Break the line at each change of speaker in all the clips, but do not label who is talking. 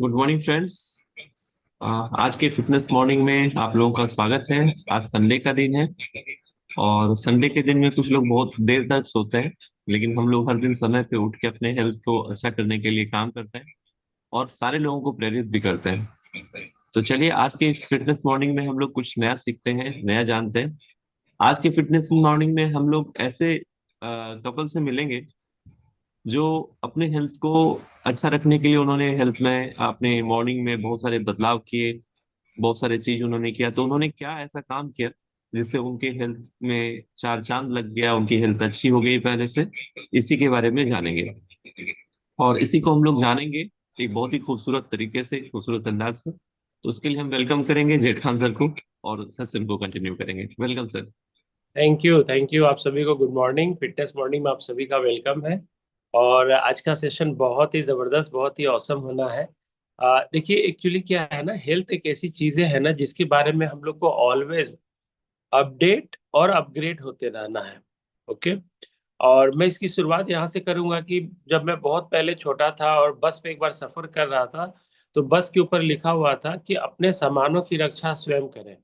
Good morning friends. आज के fitness morning में आप लोगों का स्वागत है। आज संडे का दिन है और संडे के दिन में कुछ लोग बहुत देर तक सोते हैं, लेकिन हम लोग हर दिन समय पे उठ के अपने हेल्थ को अच्छा करने के लिए काम करते हैं और सारे लोगों को प्रेरित भी करते हैं। तो चलिए आज के इस फिटनेस मॉर्निंग में हम लोग कुछ नया सीखते हैं, नया जानते हैं। आज के फिटनेस मॉर्निंग में हम लोग ऐसे कपल से मिलेंगे जो अपने हेल्थ को अच्छा रखने के लिए उन्होंने हेल्थ में अपने मॉर्निंग में बहुत सारे बदलाव किए, बहुत सारे चीज उन्होंने किया। तो उन्होंने क्या ऐसा काम किया जिससे उनके हेल्थ में चार चांद लग गया, उनकी हेल्थ अच्छी हो गई पहले से। इसी के बारे में जानेंगे और इसी को हम लोग जानेंगे एक बहुत ही खूबसूरत तरीके से, खूबसूरत अंदाज से। तो उसके लिए हम वेलकम करेंगे जेठ खान सर को और सेशन को कंटिन्यू करेंगे। Welcome sir.
थैंक यू आप सभी को। Good morning. फिटनेस मॉर्निंग में आप सभी का वेलकम है। और आज का सेशन बहुत ही ज़बरदस्त, बहुत ही औसम होना है। देखिए, एक्चुअली क्या है ना, हेल्थ एक ऐसी चीज़ें है ना जिसके बारे में हम लोग को ऑलवेज अपडेट और अपग्रेड होते रहना है। ओके। और मैं इसकी शुरुआत यहाँ से करूँगा कि जब मैं बहुत पहले छोटा था और बस में एक बार सफ़र कर रहा था, तो बस के ऊपर लिखा हुआ था कि अपने सामानों की रक्षा स्वयं करें।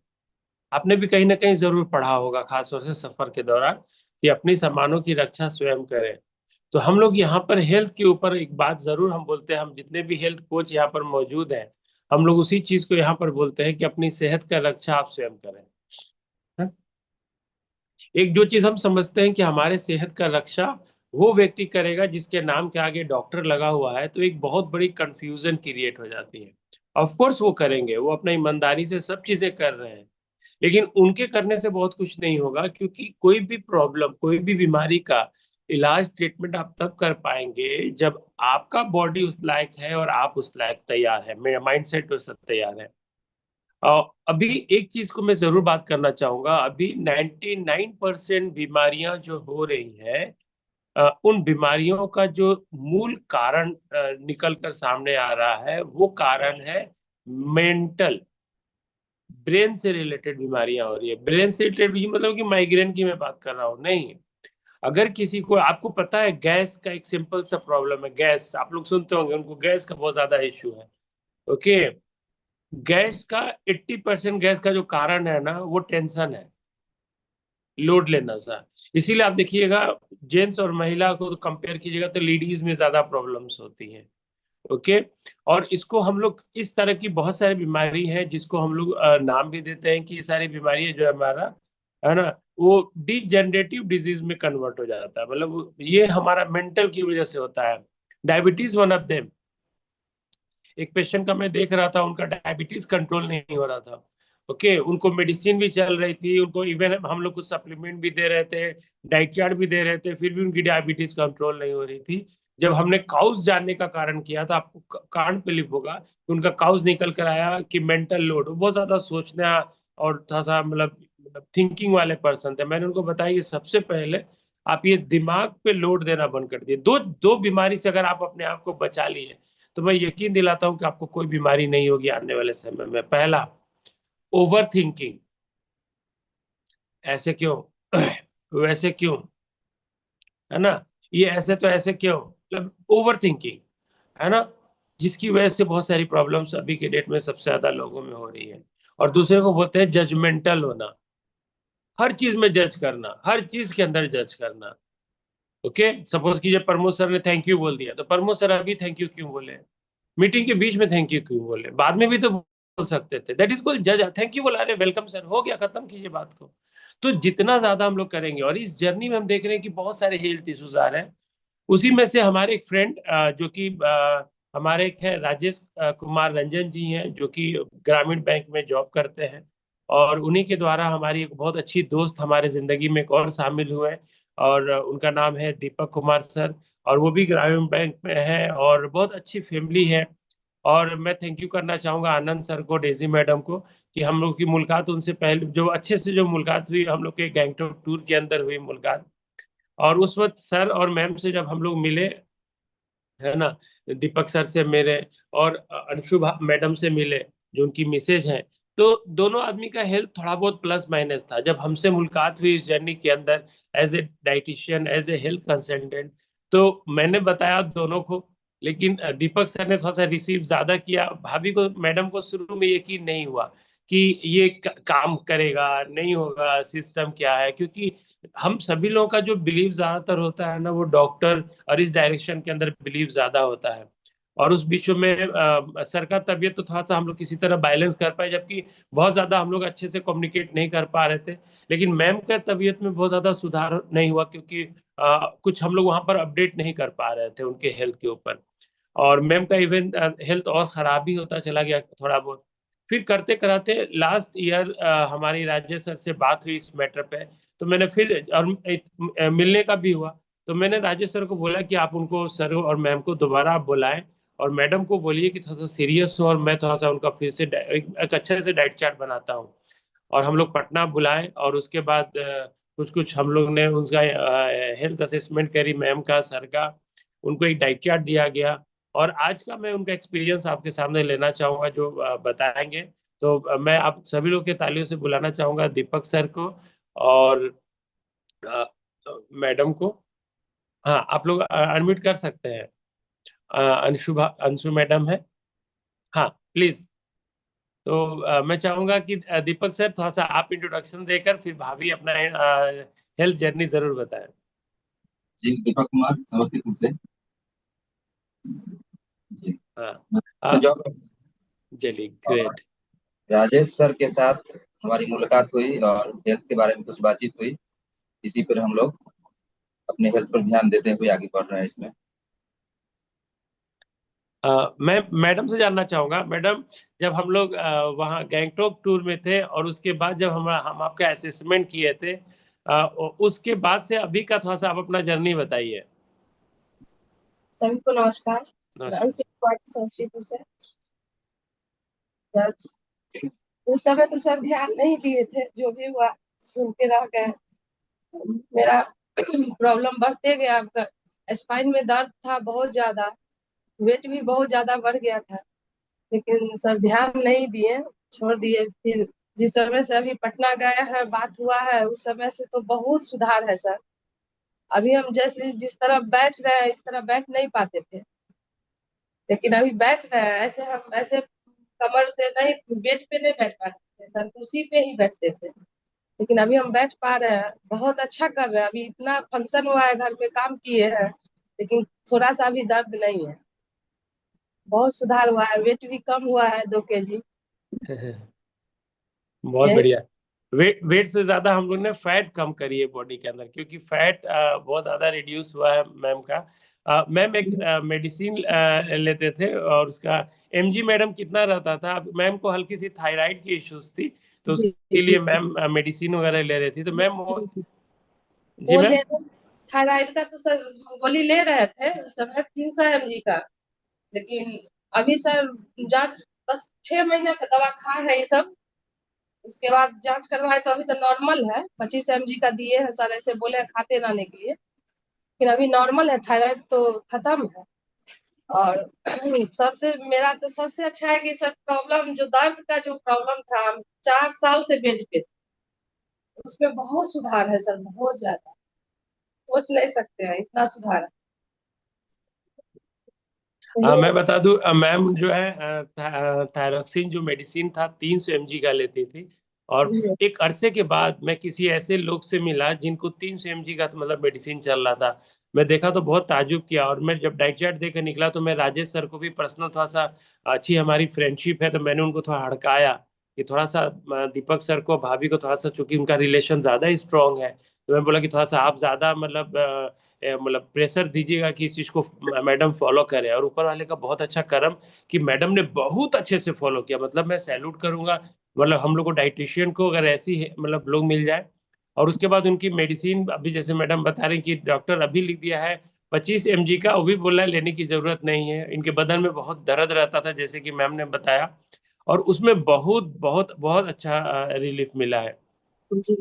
आपने भी कहीं ना कहीं जरूर पढ़ा होगा, खासतौर से सफर के दौरान, कि अपनी सामानों की रक्षा स्वयं करें। तो हम लोग यहाँ पर हेल्थ के ऊपर एक बात जरूर हम बोलते हैं, हम जितने भी हेल्थ कोच यहाँ पर मौजूद हैं, हम लोग उसी चीज को यहाँ पर बोलते हैं कि अपनी सेहत का रक्षा आप स्वयं करें। हाँ? एक जो चीज हम समझते हैं कि हमारे सेहत का रक्षा वो व्यक्ति करेगा जिसके नाम के आगे डॉक्टर लगा हुआ है, तो एक बहुत बड़ी कंफ्यूजन क्रिएट हो जाती है। ऑफ कोर्स वो करेंगे, वो अपना ईमानदारी से सब चीजें कर रहे हैं, लेकिन उनके करने से बहुत कुछ नहीं होगा, क्योंकि कोई भी प्रॉब्लम, कोई भी बीमारी का इलाज, ट्रीटमेंट आप तब कर पाएंगे जब आपका बॉडी उस लायक है और आप उस लायक तैयार है, मेरा माइंडसेट उस सब तैयार है। अभी एक चीज को मैं जरूर बात करना चाहूंगा। अभी 99% बीमारियां जो हो रही हैं, उन बीमारियों का जो मूल कारण निकल कर सामने आ रहा है, वो कारण है मेंटल। ब्रेन से रिलेटेड बीमारियां हो रही है। ब्रेन से रिलेटेड भी मतलब कि माइग्रेन की मैं बात कर रहा हूँ नहीं। अगर किसी को, आपको पता है, गैस का एक सिंपल सा प्रॉब्लम है। गैस आप लोग सुनते होंगे, उनको गैस का बहुत ज्यादा इश्यू है। ओके। गैस का 80% गैस का जो कारण है ना, वो टेंशन है, लोड लेना सा। इसीलिए आप देखिएगा, जेंट्स और महिला को कंपेयर कीजिएगा तो लेडीज में ज्यादा प्रॉब्लम्स होती हैं। ओके। और इसको हम लोग, इस तरह की बहुत सारी बीमारी है जिसको हम लोग नाम भी देते हैं कि ये सारी बीमारी जो है हमारा, है ना, वो डिजेनरेटिव डिजीज में कन्वर्ट हो जाता है। मतलब ये हमारा मेंटल की वजह से होता है। Diabetes one of them. एक पेशेंट का मैं देख रहा था, उनका डायबिटीज कंट्रोल नहीं हो रहा था। ओके। उनको मेडिसिन भी चल रही थी, उनको इवन हम लोग कुछ सप्लीमेंट भी दे रहे थे, डाइट चार्ट भी दे रहे थे, फिर भी उनकी डायबिटीज कंट्रोल नहीं हो रही थी। जब हमने काउज जानने का कारण किया, तो आपको कान पे लिख होगा कि उनका काउज निकल कर आया कि मेंटल लोड, बहुत ज्यादा सोचना और थोड़ा सा मतलब थिंकिंग वाले पर्सन थे। मैंने उनको बताया कि सबसे पहले आप ये दिमाग पे लोड देना बंद कर दिए। दो दो बीमारी से अगर आप अपने आप को बचा लिए, तो मैं यकीन दिलाता हूं कि आपको कोई बीमारी नहीं होगी आने वाले समय में। पहला, ओवर थिंकिंग। ऐसे क्यों, वैसे क्यों, है ना, ये ऐसे तो ऐसे क्यों, मतलब ओवर थिंकिंग, है ना, जिसकी वजह से बहुत सारी प्रॉब्लम्स अभी के डेट में सबसे ज्यादा लोगों में हो रही है। और दूसरे को बोलते हैं जजमेंटल होना। हर चीज में जज करना, हर चीज के अंदर जज करना। ओके। सपोज कीजिए प्रमोद सर ने थैंक यू बोल दिया, तो प्रमोद सर अभी थैंक यू क्यों बोले, मीटिंग के बीच में थैंक यू क्यों बोले, बाद में भी तो बोल सकते थे। दैट इज कॉल्ड जज। थैंक यू बोला, अरे वेलकम सर, हो गया, खत्म कीजिए बात को। तो जितना ज्यादा हम लोग करेंगे, और इस जर्नी में हम देख रहे हैं कि बहुत सारे हेल्थ इश्यूज आ रहे हैं। उसी में से हमारे एक फ्रेंड, जो कि हमारे एक है राजेश कुमार रंजन जी हैं, जो कि ग्रामीण बैंक में जॉब करते हैं। और उन्हीं के द्वारा हमारी एक बहुत अच्छी दोस्त हमारे जिंदगी में एक और शामिल हुए। और उनका नाम है दीपक कुमार सर। और वो भी ग्रामीण बैंक में है और बहुत अच्छी फैमिली है। और मैं थैंक यू करना चाहूंगा आनंद सर को, डेजी मैडम को, कि हम लोग की मुलाकात उनसे पहले, जो अच्छे से जो मुलाकात हुई, हम लोग के गैंगटॉक टूर के अंदर हुई मुलाकात। और उस वक्त सर और मैम से जब हम लोग मिले, है ना, दीपक सर से मिले और अंशु मैडम से मिले, जो उनकी मिसेज हैं, तो दोनों आदमी का हेल्थ थोड़ा बहुत प्लस माइनस था। जब हमसे मुलाकात हुई इस जर्नी के अंदर, as a dietitian, as a health consultant, तो मैंने बताया दोनों को लेकिन दीपक सर ने थोड़ा सा रिसीव ज्यादा किया। भाभी को, मैडम को शुरू में यकीन नहीं हुआ कि ये काम करेगा नहीं होगा, सिस्टम क्या है, क्योंकि हम सभी लोगों का जो बिलीव ज्यादातर होता है ना, वो डॉक्टर और इस डायरेक्शन के अंदर बिलीव ज्यादा होता है। और उस बीच में सर का तबीयत तो थोड़ा सा हम लोग किसी तरह बैलेंस कर पाए, जबकि बहुत ज्यादा हम लोग अच्छे से कम्युनिकेट नहीं कर पा रहे थे। लेकिन मैम का तबीयत में बहुत ज्यादा सुधार नहीं हुआ, क्योंकि कुछ हम लोग वहां पर अपडेट नहीं कर पा रहे थे उनके हेल्थ के ऊपर। और मैम का इवन हेल्थ और खराब भी होता चला गया थोड़ा बहुत। फिर करते कराते लास्ट ईयर हमारी राजेश सर से बात हुई इस मैटर पे। तो मैंने फिर और मिलने का भी हुआ। तो मैंने राजेश सर को बोला कि आप उनको, सर और मैम को दोबारा आप बुलाएं, और मैडम को बोलिए कि थोड़ा सा सीरियस हो, और मैं थोड़ा सा उनका फिर से एक अच्छे से डाइट चार्ट बनाता हूँ। और हम लोग पटना बुलाए, और उसके बाद कुछ कुछ हम लोग ने उसका हेल्थ असेसमेंट करी, मैम का, सर का। उनको एक डाइट चार्ट दिया गया। और आज का मैं उनका एक्सपीरियंस आपके सामने लेना चाहूंगा, जो बताएंगे। तो मैं आप सभी लोग के तालियों से बुलाना चाहूंगा दीपक सर को और अ, मैडम को। हाँ, आप लोग अनम्यूट कर सकते हैं। अंशु मैडम है। हाँ, प्लीज। तो मैं चाहूंगा कि दीपक सर थोड़ा सा आप इंट्रोडक्शन देकर फिर भाभी अपना हेल्थ जर्नी जरूर बताएं।
जी, दीपक कुमार, समस्तीपुर से। जी।
हाँ।
मैं
अ,
जॉब
चलिए,
और
ग्रेट।
राजेश सर के साथ हमारी मुलाकात हुई और हेल्थ के बारे में कुछ बातचीत हुई। इसी पर हम लोग अपने हेल्थ पर ध्यान देते हुए आगे बढ़ रहे हैं इसमें।
मैं मैडम से जानना चाहूंगा, मैडम, जब हम लोग वहाँ गैंगटॉक टूर में थे, और उसके बाद जब हम आपका असेसमेंट किए थे, उसके बाद से अभी का थोड़ा सा आप अपना जर्नी बताइए।
सभी को नमस्कार। मैं
नमस्कार।
अंशु कुमार समस्तीपुर से। सर, उस समय तो सर ध्यान नहीं दिए थे, जो भी हुआ सुन के रह गए। मेरा प्रॉब्लम बढ़ते गया। आपका स्पाइन में दर्द था बहुत ज्यादा, वेट भी बहुत ज्यादा बढ़ गया था, लेकिन सर ध्यान नहीं दिए, छोड़ दिए। फिर जिस समय से अभी पटना गए हैं, बात हुआ है, उस समय से तो बहुत सुधार है सर। अभी हम जैसे जिस तरह बैठ रहे हैं, इस तरह बैठ नहीं पाते थे, लेकिन अभी बैठ रहे हैं। ऐसे हम ऐसे कमर से नहीं, बेड पे नहीं बैठ पाते थे सर, कुर्सी पे ही बैठते थे। लेकिन अभी हम बैठ पा रहे हैं, बहुत अच्छा कर रहे हैं। अभी इतना फंक्शन हुआ है, घर में काम किए हैं, लेकिन थोड़ा सा भी दर्द नहीं है। बहुत सुधार हुआ है, वेट भी कम हुआ है 2 kg।
बहुत
यही
बढ़िया। वेट से ज्यादा हम लोग ने फैट कम करी है बॉडी के अंदर, क्योंकि फैट बहुत ज्यादा रिड्यूस हुआ है मैम का। मैम एक मेडिसिन लेते थे, और उसका एमजी मैडम कितना रहता था? मैम को हल्की सी थायराइड की इश्यूज थी, तो
जी
उसके
जी
लिए मैम मेडिसिन वगैरह ले रही थी। तो
जी
मैम
जी जी।
जी
वो ले
मैम।
रहे, थायराइड का तो सर गोली ले रहे थे उस समय 300 mg का। लेकिन अभी सर जांच, बस 6 महीने का दवा खाए हैं ये सब। उसके बाद जांच करवाए तो अभी तो नॉर्मल है। 25 mg का दिए हैं सर, ऐसे बोले हैं खाते रहने के लिए, लेकिन अभी नॉर्मल है। थायराइड तो खत्म है। और सबसे, मेरा तो सबसे अच्छा है कि सर प्रॉब्लम, जो दर्द का जो प्रॉब्लम था, हम 4 साल से बेड पे थे, उसमें बहुत सुधार है सर, बहुत ज्यादा। सोच नहीं सकते हैं इतना सुधार है। तो
मैं
ये
बता दूं, मैम जो है थायरोक्सिन जो मेडिसिन था 300 mg का लेती थी। और
ये-
एक अरसे के बाद मैं किसी ऐसे लोग से मिला जिनको 300 mg का तो मतलब मेडिसिन चल रहा था। मैं देखा तो बहुत ताजुब किया, और मैं जब डाइट चार्ट देकर निकला तो मैं राजेश सर को भी पर्सनल थोड़ा सा, अच्छी हमारी फ्रेंडशिप है, तो मैंने उनको थोड़ा हड़काया कि थोड़ा सा दीपक सर को, भाभी को थोड़ा सा, चूंकि उनका रिलेशन ज्यादा स्ट्रांग है, तो मैं बोला कि थोड़ा सा आप ज्यादा मतलब प्रेशर दीजिएगा कि इस चीज को मैडम फॉलो करे। और ऊपर वाले का बहुत अच्छा कर्म कि मैडम ने बहुत अच्छे से फॉलो किया। मतलब मैं सैल्यूट करूंगा। मतलब हम लोग को, डाइटिशियन को, अगर मतलब लोग मिल जाए। और उसके बाद उनकी मेडिसिन, अभी जैसे मैडम बता रही कि डॉक्टर अभी लिख दिया है 25 mg का, वो भी बोला है लेने की जरूरत नहीं है। इनके बदन में बहुत दर्द रहता था, जैसे कि मैम ने बताया, और उसमें बहुत बहुत बहुत अच्छा रिलीफ मिला है।
जी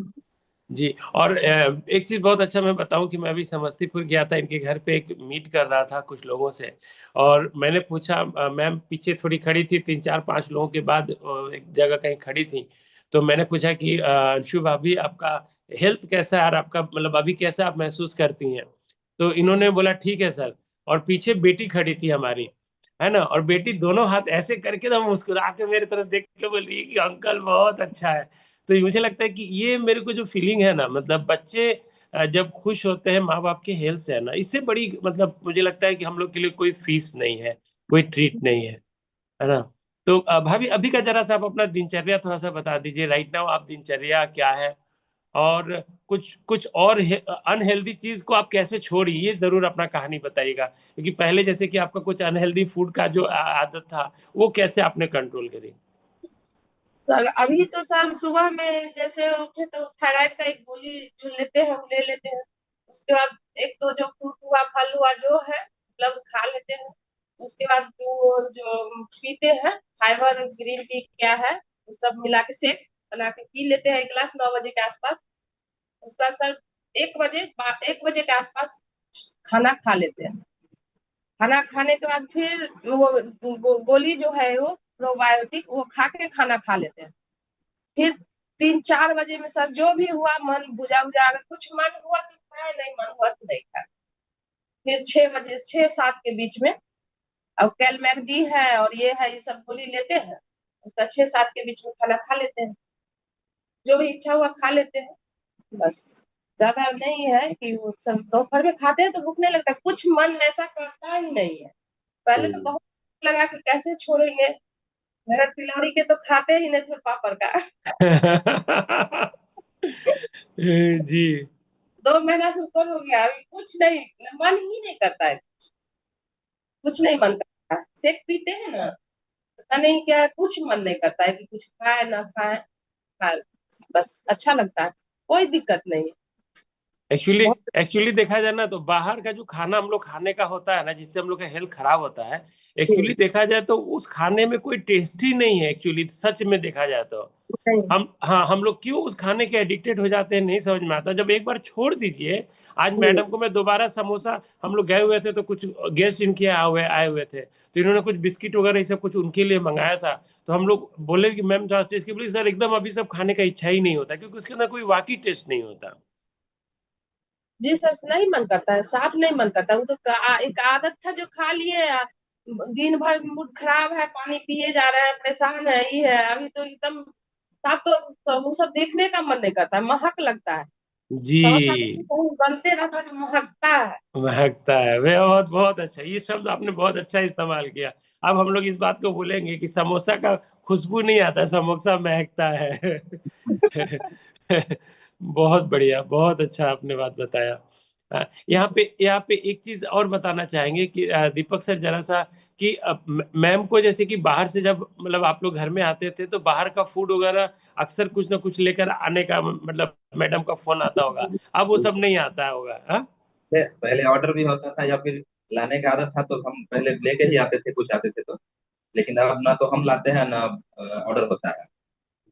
जी। और एक चीज बहुत अच्छा मैं बताऊं कि मैं अभी समस्तीपुर गया था, इनके घर पे एक मीट कर रहा था कुछ लोगों से। और मैंने पूछा, मैम पीछे थोड़ी खड़ी थी, 3 4 5 लोगों के बाद एक जगह कहीं खड़ी थी। तो मैंने पूछा कि अंशु भाभी, आपका हेल्थ कैसा है, और आपका मतलब अभी कैसा आप महसूस करती हैं? तो इन्होंने बोला ठीक है सर। और पीछे बेटी खड़ी थी हमारी, है ना, और बेटी दोनों हाथ ऐसे करके तो मुस्कुरा के मेरे तरफ देख के बोल रही है कि अंकल बहुत अच्छा है। तो मुझे लगता है कि ये मेरे को जो फीलिंग है ना, मतलब बच्चे जब खुश होते हैं माँ बाप के हेल्थ से, है ना, इससे बड़ी मतलब मुझे लगता है कि हम लोग के लिए कोई फीस नहीं है, कोई ट्रीट नहीं है ना। तो भाभी अभी का जरा सा आप अपना दिनचर्या थोड़ा सा बता दीजिए, राइट नाउ आप दिनचर्या क्या है, और कुछ कुछ और अनहेल्दी चीज को आप कैसे छोड़ी, ये जरूर अपना कहानी बताइएगा, क्योंकि पहले जैसे कि आपका कुछ अनहेल्दी फूड का जो आदत था, वो कैसे आपने कंट्रोल करी।
सर अभी तो सर सुबह में जैसे उठे तो थायराइड का एक गोली जो लेते हैं हम ले लेते हैं। उसके बाद एक तो जो फ्रूट हुआ फल हुआ जो है मतलब खा लेते हैं। उसके बाद वो जो पीते हैं फाइबर ग्रीन टी क्या है वो सब मिला के शेक बना के पी लेते हैं 1 गिलास 9 बजे के आसपास। उसके बाद सर 1 बजे के आसपास खाना खा लेते हैं। खाना खाने के बाद फिर वो गोली जो है वो प्रोबायोटिक वो खा के खाना खा लेते हैं। फिर 3-4 बजे में सर जो भी हुआ मन भुजा भुजा अगर कुछ मन हुआ तो खाए नहीं मन हुआ तो नहीं खाए। फिर 6 बजे 6-7 के बीच में अब कैलमैगडी है और ये है ये सब गोली लेते हैं। उसका 6-7 के बीच में खाना खा लेते हैं। जो भी इच्छा हुआ खा लेते हैं बस। ज्यादा नहीं है कि वो सब दोपहर में खाते हैं तो भूख नहीं लगता कुछ मन ऐसा करता ही नहीं है। पहले तो बहुत लगा कि कैसे छोड़ेंगे। मेरा तिलौरी के तो खाते ही नहीं थे पापड़ का।
जी।
2 महीना से ऊपर हो गया अभी कुछ नहीं मन ही नहीं करता है। कुछ नहीं मन करता है शेक पीते हैं ना पता नहीं क्या है, कुछ मन नहीं करता है कि कुछ खाए ना खाए। खाए बस अच्छा लगता है कोई दिक्कत नहीं है।
एक्चुअली
बहुत
एक्चुअली देखा जाए ना, तो बाहर का जो खाना हम लोग खाने का होता है ना, जिससे हम लोग का हेल्थ खराब होता है, एक्चुअली
जी,
देखा जाए तो उस खाने में कोई टेस्ट ही नहीं है, एक्चुअली सच में देखा जाए तो।
नहीं,
हम लोग क्यों उस खाने के एडिक्टेड हो जाते हैं, नहीं समझ में आता। जब एक बार छोड़ दीजिए, आज
जी,
मैडम को मैं दोबारा समोसा, हम लोग गए हुए थे तो कुछ गेस्ट इनके आए हुए थे, तो इन्होंने कुछ बिस्किट वगैरह ये सब कुछ उनके लिए मंगाया था। तो हम लोग बोले कि मैम जो चीज की, बोली सर एकदम अभी सब खाने का इच्छा ही नहीं होता, क्योंकि उसके अंदर कोई वाकई टेस्ट नहीं होता।
जी सर नहीं मन करता है साफ नहीं मन करता वो तो एक आदत था जो खा लिए दिन भर मूड खराब है पानी पिए जा रहे हैं परेशान है ये है अभी तो एकदम साफ तो वो सब देखने का मन नहीं करता महक लगता है।
जी।
समोसा भी कहीं बनते रहता है तो महकता है।
महकता है, वे बहुत बहुत अच्छा, ये शब्द आपने बहुत अच्छा इस्तेमाल किया। अब हम लोग इस बात को भूलेंगे कि समोसा का खुशबू नहीं आता, समोसा महकता है। बहुत बढ़िया, बहुत अच्छा आपने बात बताया। यहाँ पे एक चीज और बताना चाहेंगे कि दीपक सर जरा सा, कि मैम को जैसे कि बाहर से जब मतलब आप लोग घर में आते थे तो बाहर का फूड वगैरह अक्सर कुछ ना कुछ लेकर आने का मतलब मैडम का फोन आता होगा, अब वो सब नहीं आता होगा, हाँ।
पहले ऑर्डर भी होता था या फिर लाने का आदत था तो हम पहले लेके ही आते थे कुछ आते थे तो। लेकिन अब ना तो हम लाते हैं ना ऑर्डर होता है।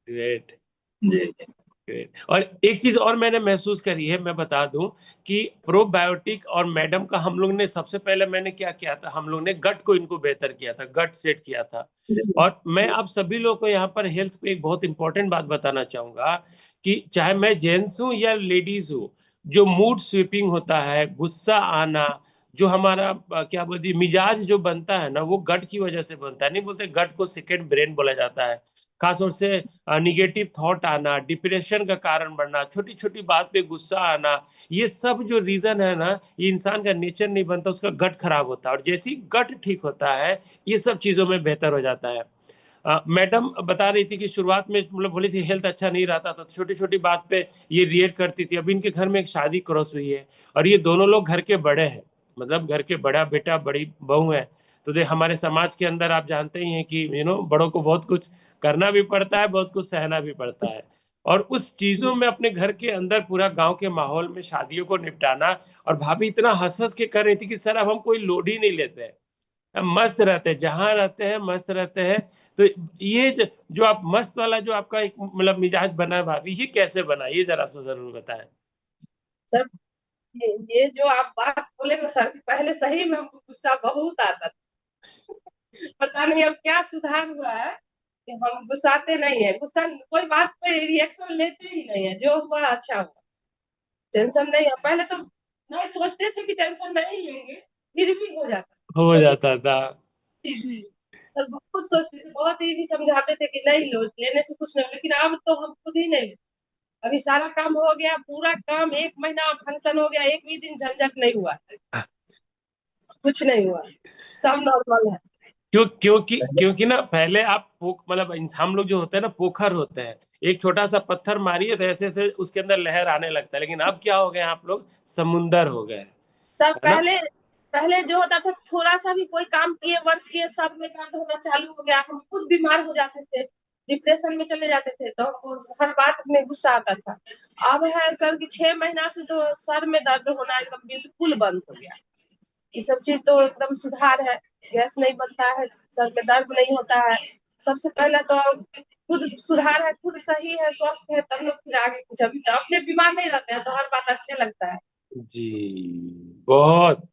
ग्रेट।
जी जी।
ग्रेट। और एक चीज और मैंने महसूस करी है, मैं बता दूं कि प्रोबायोटिक और मैडम का हम लोग ने सबसे पहले मैंने क्या किया था, हम लोग ने गट को इनको बेहतर किया था, गट सेट किया था। और मैं आप सभी लोगों को यहाँ पर हेल्थ पे एक बहुत इंपॉर्टेंट बात बताना चाहूंगा, कि चाहे मैं जेंट्स हूँ या लेडीज हूँ, जो मूड स्विपिंग होता है, गुस्सा आना, जो हमारा क्या बोलते हैं, मिजाज जो बनता है ना, वो गट की वजह से बनता है। नहीं बोलते गट को सेकंड ब्रेन बोला जाता है। खासतौर से निगेटिव थॉट आना, डिप्रेशन का कारण बनना, छोटी छोटी बात पे गुस्सा आना, ये सब जो रीजन है ना, ये इंसान का नेचर नहीं बनता, उसका गट खराब होता है, और जैसे ही गट ठीक होता है, ये सब चीजों में बेहतर हो जाता है। मैडम बता रही थी कि शुरुआत में मतलब बोली थी हेल्थ अच्छा नहीं रहता था, छोटी छोटी बात पे ये रिएक्ट करती थी। अभी इनके घर में एक शादी क्रॉस हुई है, और ये दोनों लोग घर के बड़े हैं, मतलब घर के बड़ा बेटा बड़ी बहू है। तो देख हमारे समाज के अंदर आप जानते ही हैं कि बड़ों को बहुत कुछ करना भी पड़ता है, बहुत कुछ सहना भी पड़ता है। और उस चीजों में अपने घर के अंदर पूरा गांव के माहौल में शादियों को निपटाना, और भाभी इतना हंस हंस के कर रही थी कि सर अब हम कोई लोड ही नहीं लेते हैं, हम मस्त रहते हैं, जहां रहते हैं मस्त रहते हैं। तो ये जो आप मस्त वाला जो आपका एक मतलब मिजाज बना है भाभी, ये कैसे बना, ये जरा सा जरूर बताएं।
सर ये जो आप बात बोले ना सर पहले सही में हमको गुस्सा बहुत आता था। पता नहीं अब क्या सुधार हुआ है कि हम गुस्साते नहीं है गुस्सा कोई बात पे रिएक्शन लेते ही नहीं है जो हुआ अच्छा हुआ। टेंशन नहीं है पहले तो नहीं सोचते थे कि टेंशन नहीं लेंगे। फिर भी हो जाता
हो
क्योंकि
जाता था।
जी जी सर बहुत सोचते थे, बहुत ये भी समझाते थे कि नहीं लो, लेने से कुछ नहीं, लेकिन अब तो हम खुद ही नहीं लेते। अभी सारा काम हो गया, पूरा काम, 1 महीना फंक्शन हो गया, एक भी दिन झंझट नहीं हुआ, कुछ नहीं हुआ, सब नॉर्मल है।
क्योंकि
पहले
क्योंकि ना पहले आप मतलब हम लोग जो होते हैं ना, पोखर होते हैं, एक छोटा सा पत्थर मारिए तो ऐसे ऐसे उसके अंदर लहर आने लगता है, लेकिन अब क्या हो गए आप लोग, समुंदर हो गए,
सर
है ना।
पहले पहले जो होता था, थोड़ा सा भी कोई काम किए, वर्क किए, सर में दर्द होना चालू हो गया, हम खुद बीमार हो जाते थे, डिप्रेशन में चले जाते थे, तो हमको हर बात में गुस्सा आता था। अब है सर कि 6 महीना से तो सर में दर्द होना एकदम बिल्कुल बंद हो गया। ये सब चीज तो एकदम सुधार है, गैस नहीं बनता है, सर में दर्द नहीं होता है। सबसे पहले तो खुद सुधार है, खुद सही है, स्वस्थ है, तब लोग फिर आगे कुछ। अभी तो अपने बीमार नहीं रहते हैं तो हर बात अच्छे लगता है।
जी, बहुत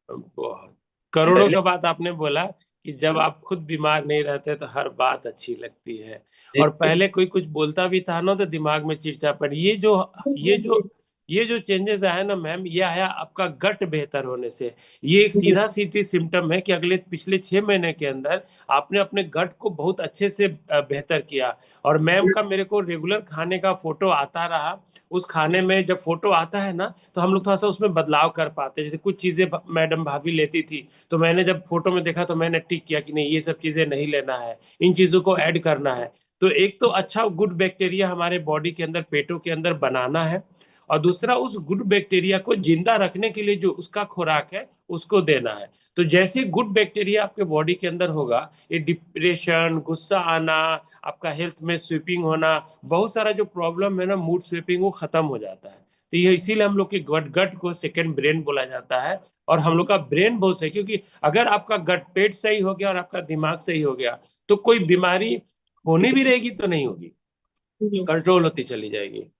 बहुत करोड़ों
पहले
का बात आपने बोला कि जब आप खुद बीमार नहीं रहते तो हर बात अच्छी लगती है।
जी
और
जी
पहले कोई कुछ बोलता भी था ना तो दिमाग में चिड़चिड़ापन, ये
जी
जो
जी
ये जो चेंजेस आया ना मैम, ये आया आपका गट बेहतर होने से। ये एक
जी
सीधा सीधी सिम्टम है कि अगले पिछले 6 महीने के अंदर आपने अपने गट को बहुत अच्छे से बेहतर किया। और मैम का मेरे को रेगुलर खाने का फोटो आता रहा, उस खाने में जब फोटो आता है ना तो हम लोग थोड़ा सा उसमें बदलाव कर पाते हैं। जैसे कुछ चीजें मैडम भाभी लेती थी, तो मैंने जब फोटो में देखा तो मैंने टिक किया कि नहीं, ये सब चीजें नहीं लेना है, इन चीजों को ऐड करना है। तो एक तो अच्छा गुड बैक्टीरिया हमारे बॉडी के अंदर, पेटों के अंदर बनाना है, और दूसरा उस गुड बैक्टीरिया को जिंदा रखने के लिए जो उसका खुराक है उसको देना है। तो जैसे गुड बैक्टीरिया आपके बॉडी के अंदर होगा, ये डिप्रेशन, गुस्सा आना, आपका हेल्थ में स्वीपिंग होना, बहुत सारा जो प्रॉब्लम है ना, मूड स्वीपिंग, वो खत्म हो जाता है। तो ये इसीलिए हम लोग के गट गट को सेकंड ब्रेन बोला जाता है। और हम लोग का ब्रेन बहुत सही, क्योंकि अगर आपका गट पेट सही हो गया और आपका दिमाग सही हो गया तो कोई बीमारी होनी भी रहेगी तो नहीं होगी,
जी
कंट्रोल होती चली जाएगी।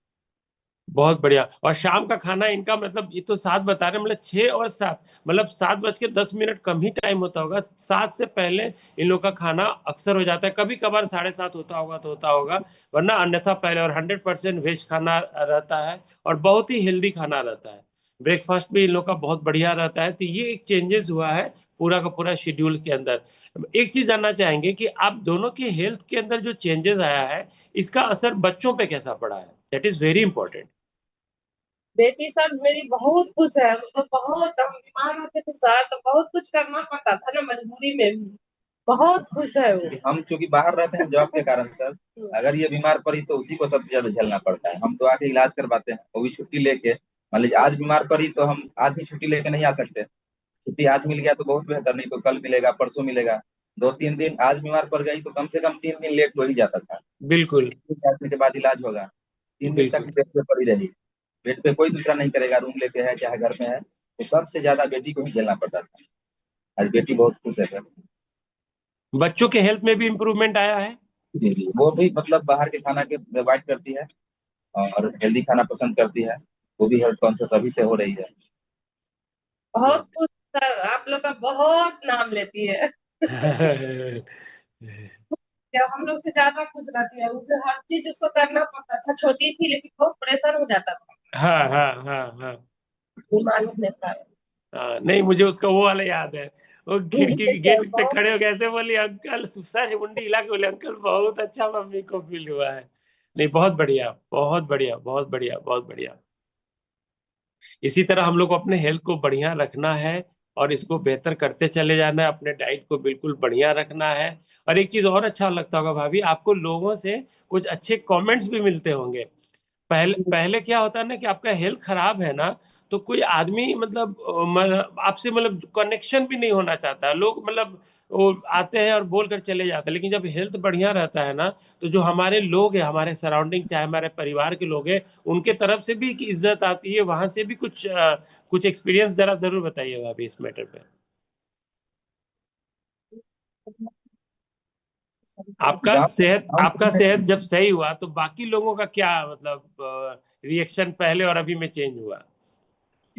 बहुत बढ़िया। और शाम का खाना इनका, मतलब ये तो 7 बता रहे हैं, मतलब 6 और 7, मतलब 7:10 कम ही टाइम होता होगा, 7 से पहले इन लोग का खाना अक्सर हो जाता है। कभी कभार 7:30 होता होगा तो होता होगा, वरना अन्यथा पहले। और 100% वेज खाना रहता है, और बहुत ही हेल्दी खाना रहता है। ब्रेकफास्ट भी इन लोग का बहुत बढ़िया रहता है। तो ये एक चेंजेस हुआ है पूरा का पूरा शेड्यूल के अंदर। एक चीज जानना चाहेंगे कि आप दोनों की हेल्थ के अंदर जो चेंजेस आया है, इसका असर बच्चों पे कैसा पड़ा है, दैट इज वेरी इंपॉर्टेंट।
बेटी सर मेरी बहुत खुश है, उसको बहुत, हम बीमार रहते थे सर तो बहुत कुछ करना पड़ता था ना, मजबूरी में भी बहुत खुश है वो।
कि हम चूंकि बाहर रहते हैं जॉब के कारण सर, अगर ये बीमार पड़ी तो उसी को सबसे ज्यादा झेलना पड़ता है। हम तो आके इलाज करवाते हैं, वो भी छुट्टी लेके। मान लीजिए आज बीमार पड़ी तो हम आज ही छुट्टी लेके नहीं आ सकते। छुट्टी आज मिल गया तो बहुत बेहतर, नहीं तो कल मिलेगा, परसों मिलेगा। 2-3 दिन आज बीमार पड़ गई तो कम से कम 3 दिन लेट हो ही जाता था।
बिल्कुल
4 दिन के बाद इलाज होगा, 3 दिन तक
बिल्कुल।
बेड पे पड़ी रही। बेड पे कोई दूसरा नहीं करेगा, रूम लेके है चाहे घर में है, तो सबसे ज्यादा बेटी को ही झेलना पड़ता था। आज बेटी बहुत खुश है सर।
बच्चों के हेल्थ में भी इम्प्रूवमेंट आया है।
जी जी, वो भी मतलब बाहर के खाना के अवॉइड करती है और हेल्दी खाना पसंद करती है। वो भी हेल्थ कॉन्शियस अभी से हो रही है।
बहुत खुश सर, आप लोग का बहुत नाम लेती है। क्या हम लोग से ज्यादा खुश रहती है वो, भी हर चीज उसको करना पड़ता था, छोटी थी लेकिन बहुत प्रेशर हो जाता था
हाँ हाँ हाँ हाँ
बीमार होने का।
हाँ। नहीं, मुझे उसका वो वाला याद है, वो खिड़की
जी
के
सर
गेट पे
बहुत।
खड़े हो गए, ऐसे बोली अंकल, सर मुंडी हिला के बोले अंकल बहुत अच्छा मम्मी को फील हुआ है। नहीं, बहुत बढ़िया बहुत बढ़िया बहुत बढ़िया बहुत बढ़िया। इसी तरह हम लोग को अपने हेल्थ को बढ़िया रखना है, और इसको बेहतर करते चले जाना है, अपने डाइट को बिल्कुल बढ़िया रखना है। और एक चीज और अच्छा लगता होगा भाभी, आपको लोगों से कुछ अच्छे कमेंट्स भी मिलते होंगे। पहले पहले क्या होता है ना कि आपका हेल्थ खराब है ना, तो कोई आदमी मतलब आपसे मतलब कनेक्शन भी नहीं होना चाहता लोग, मतलब वो आते हैं और बोल कर चले जाते हैं। लेकिन जब हेल्थ बढ़िया रहता है ना, तो जो हमारे लोग हैं, हमारे सराउंडिंग, चाहे हमारे परिवार के लोग हैं, उनके तरफ से भी एक इज्जत आती है, वहां से भी कुछ एक्सपीरियंस जरा जरूर बताइए भाभी इस मैटर पे।
गाँव गाँव
आपका सेहत जब सही हुआ तो बाकी लोगों का क्या मतलब रिएक्शन पहले और अभी में चेंज हुआ।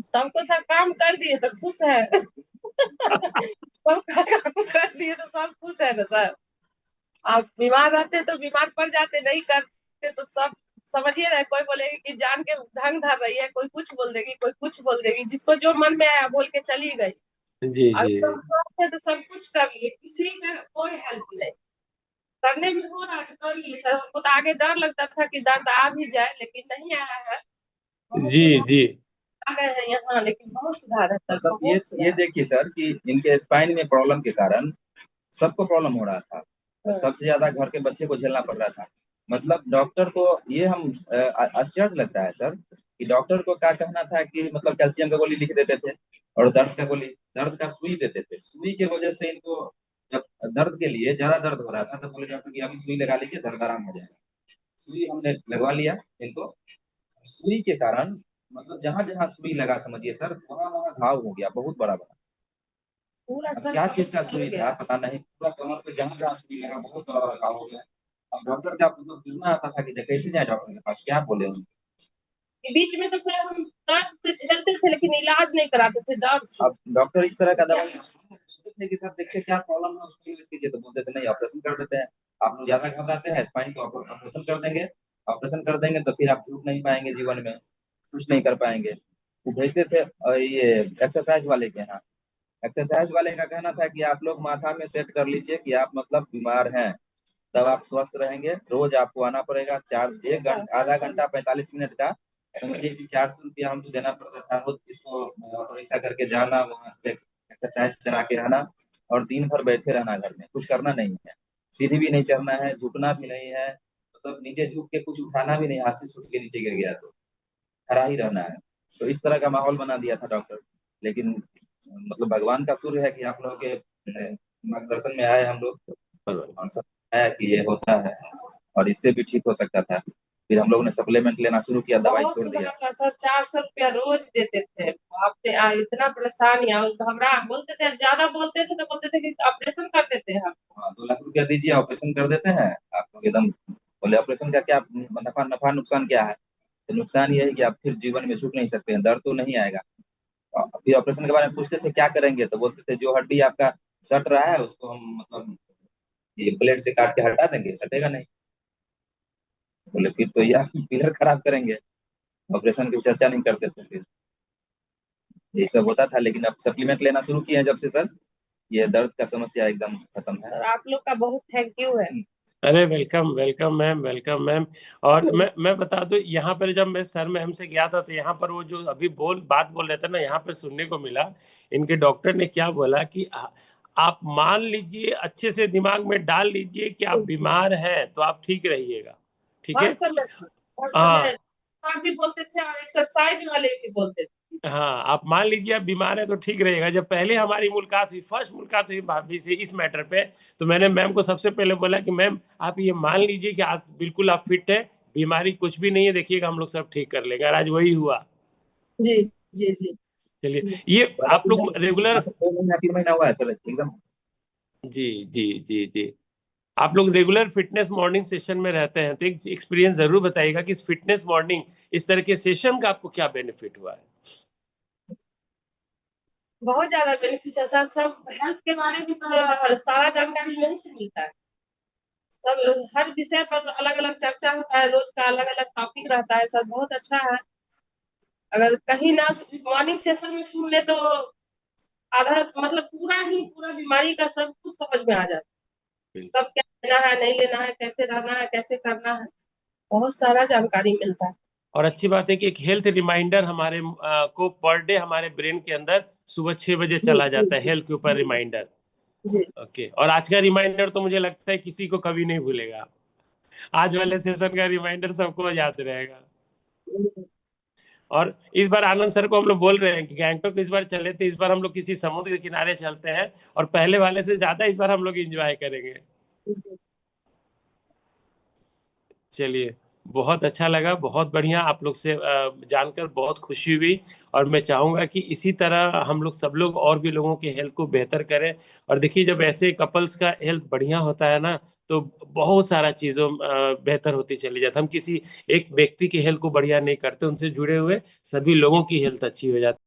सबको सब काम कर दिए तो खुश है। सबका काम कर दिए तो सब खुश है ना सर। आप बीमार रहते तो बीमार पड़ जाते, नहीं करते तो सब समझिए ना, कोई बोलेगी कि जान के ढंग धर रही है, कोई कुछ बोल देगी, कोई कुछ बोल देगी, जिसको जो मन में आया बोल के चली गई।
जी
अभी
जी
तो स्वस्थ है तो सब कुछ कर लिए, किसी का कोई हेल्प नहीं। करने में हो रहा है तो कर लिए सर। हमको तो आगे डर लगता था कि दर्द आ भी जाए, लेकिन नहीं आया है। बहुत
जी
सुधार
जी
आ गए हैं यहाँ, लेकिन बहुत सुधार है सर,
मतलब
बहुत
ये
सुधार।
देखिए सर कि इनके स्पाइन में प्रॉब्लम के कारण सबको प्रॉब्लम हो रहा था।
हाँ।
सबसे ज्यादा घर के बच्चे को झेलना पड़ रहा था। मतलब डॉक्टर को ये हम आश्चर्य लगता है सर कि डॉक्टर को क्या कहना था कि मतलब कैल्शियम का गोली लिख देते थे और दर्द का गोली, दर्द का सुई देते थे। सुई के वजह से इनको जब दर्द के लिए ज्यादा दर्द हो रहा था तो बोले डॉक्टर कि अभी सुई लगा लीजिए, दर्द आराम हो जाएगा। सुई हमने लगवा लिया इनको। सुई के कारण मतलब जहां जहां सुई लगा समझिए सर, वहां वहां घाव हो गया बहुत बड़ा बड़ा।
पूरा
अब
सर
क्या चीज
कमर
का
फूल
सुई था
गया।
पता नहीं, पूरा कमर पे जहां जहां सुई लगा बहुत बड़ा बड़ा घाव हो गया। अब डॉक्टर का मतलब ढूंढना आता था कि कैसे जाए डॉक्टर के पास, क्या बोले उनको।
कि बीच में तो सर हम दर्द से झेलते थे, लेकिन इलाज नहीं कराते थे डर से।
अब डॉक्टर इस तरह का
क्या
दवाई सोचते थे कि सर देखिए क्या प्रॉब्लम है उसको इलाज कीजिए, तो बोलते थे नहीं ऑपरेशन कर देते हैं। आप लोग ज्यादा घबराते हैं, स्पाइन को ऑपरेशन कर देंगे। ऑपरेशन कर देंगे तो फिर आप झूठ नहीं पाएंगे जीवन में, कुछ नहीं कर पाएंगे। वो भेजते थे ये एक्सरसाइज वाले के यहाँ। एक्सरसाइज वाले का कहना था कि आप लोग माथा में सेट कर लीजिए कि आप मतलब बीमार हैं, तब आप स्वस्थ रहेंगे। रोज आपको आना पड़ेगा, चार्ज एक घंटा, आधा घंटा 45 मिनट का समझिए कि 400 रुपया हमको देना पड़ता था रोज। इसको ऑटो रिक्शा करके जाना, वहाँ से एक्सरसाइज करा के आना और दिन भर बैठे रहना घर में, कुछ करना नहीं है। सीढ़ी भी नहीं चढ़ना है, झुकना भी नहीं है, मतलब नीचे झुक के कुछ उठाना भी नहीं, हाथ से छूट के नीचे गिर गया तो खड़ा ही रहना है। तो इस तरह का माहौल बना दिया था डॉक्टर। लेकिन मतलब भगवान का सूर्य है कि आप लोगों के मार्गदर्शन में आए हम लोग और सब है कि ये होता है और इससे भी ठीक हो सकता था। फिर हम लोगों ने सप्लीमेंट लेना शुरू किया, दवाई
बहुत
छोड़ दिया।
सुधार था सर। 400 रुपया रोज देते थे। आपने इतना परेशान या घबरा बोलते थे, ज्यादा बोलते थे तो बोलते थे कि ऑपरेशन कर देते हैं हम।
हाँ, 2 लाख रुपया दीजिए ऑपरेशन कर देते हैं आप लोग एकदम। बोले ऑपरेशन का क्या नफा, नफा नुकसान क्या है। तो नुकसान ये है कि आप फिर जीवन में झुक नहीं सकते हैं, दर्द तो नहीं आएगा। फिर ऑपरेशन के बारे में पूछते थे क्या करेंगे, तो बोलते थे जो हड्डी आपका सट रहा है उसको हम मतलब ये ब्लेड से काट के हटा देंगे, सटेगा नहीं। बोले फिर तो यह पिलर खराब करेंगे, ऑपरेशन की चर्चा नहीं करते थे फिर। ये सब होता था। लेकिन अब सप्लीमेंट लेना शुरू किए हैं जब से सर, ये दर्द का समस्या एकदम खत्म है।
सर आप लोग का बहुत थैंक यू है।
अरे welcome welcome ma'am, welcome ma'am. और मैं बता दूं, यहाँ पर जब मैं सर मैम से गया था तो यहाँ पर वो जो अभी बात बोल रहे थे ना, यहाँ पर सुनने को मिला। इनके डॉक्टर ने क्या बोला कि आप मान लीजिए, अच्छे से दिमाग में डाल लीजिए कि आप बीमार हैं तो आप ठीक रहिएगा। ठीक
हर
है।
समय सर, हर
हाँ
समय आप भी बोलते थे और एक्सरसाइज वाले भी बोलते थे।
हाँ, आप मान लीजिए आप बीमार है तो ठीक रहेगा। जब पहले हमारी मुलाकात हुई, फर्स्ट मुलाकात हुई भाभी से इस मैटर पे, तो मैंने मैम को सबसे पहले बोला कि मैम आप ये मान लीजिए कि आज बिल्कुल आप फिट है, बीमारी कुछ भी नहीं है, देखिएगा हम लोग सब ठीक कर लेंगे। और आज वही हुआ।
जी जी जी
चलिए, ये आप लोग रेगुलर,
2 महीना 3 महीना हुआ है सर एकदम।
जी जी जी जी, आप लोग रेगुलर फिटनेस मॉर्निंग सेशन में रहते हैं तो एक एक्सपीरियंस जरूर बताइएगा कि इस फिटनेस मॉर्निंग, इस तरह के सेशन का आपको क्या बेनिफिट हुआ है।
बहुत ज्यादा बेनिफिट है सर। सब हेल्थ के बारे में तो सारा जानकारी यहीं से मिलता है। सब हर विषय पर अलग अलग चर्चा होता है, रोज का अलग अलग टॉपिक रहता है सर, बहुत अच्छा है। अगर कहीं ना मॉर्निंग सेशन में सुन ले तो आधा मतलब पूरा बीमारी का सब कुछ समझ में आ जाता है। कब क्या लेना है, नहीं लेना है, कैसे रहना है, कैसे करना है, बहुत सारा जानकारी मिलता है।
और अच्छी बात है कि एक हेल्थ रिमाइंडर हमारे को पर डे हमारे ब्रेन के अंदर सुबह 6 बजे
जी
चला
जी
जाता है, हेल्थ के ऊपर रिमाइंडर।
जी
ओके, और आज का रिमाइंडर तो मुझे लगता है किसी को कभी नहीं भूलेगा। आज वाले सेशन का रिमाइंडर सबको याद रहेगा।
जी।
और इस बार आनंद सर को हम लोग बोल रहे हैं कि गैंगटॉक इस बार चले थे, इस बार हम लोग किसी समुद्र के किनारे चलते हैं और पहले वाले से ज्यादा इस बार हम लोग एंजॉय करेंगे। चलिए, बहुत अच्छा लगा, बहुत बढ़िया आप लोग से जानकर बहुत खुशी हुई। और मैं चाहूंगा कि इसी तरह हम लोग सब लोग और भी लोगों की हेल्थ को बेहतर करें। और देखिए, जब ऐसे कपल्स का हेल्थ बढ़िया होता है ना, तो बहुत सारा चीजों बेहतर होती चली जाती। हम किसी एक व्यक्ति की हेल्थ को बढ़िया नहीं करते, उनसे जुड़े हुए सभी लोगों की हेल्थ अच्छी हो जाती है।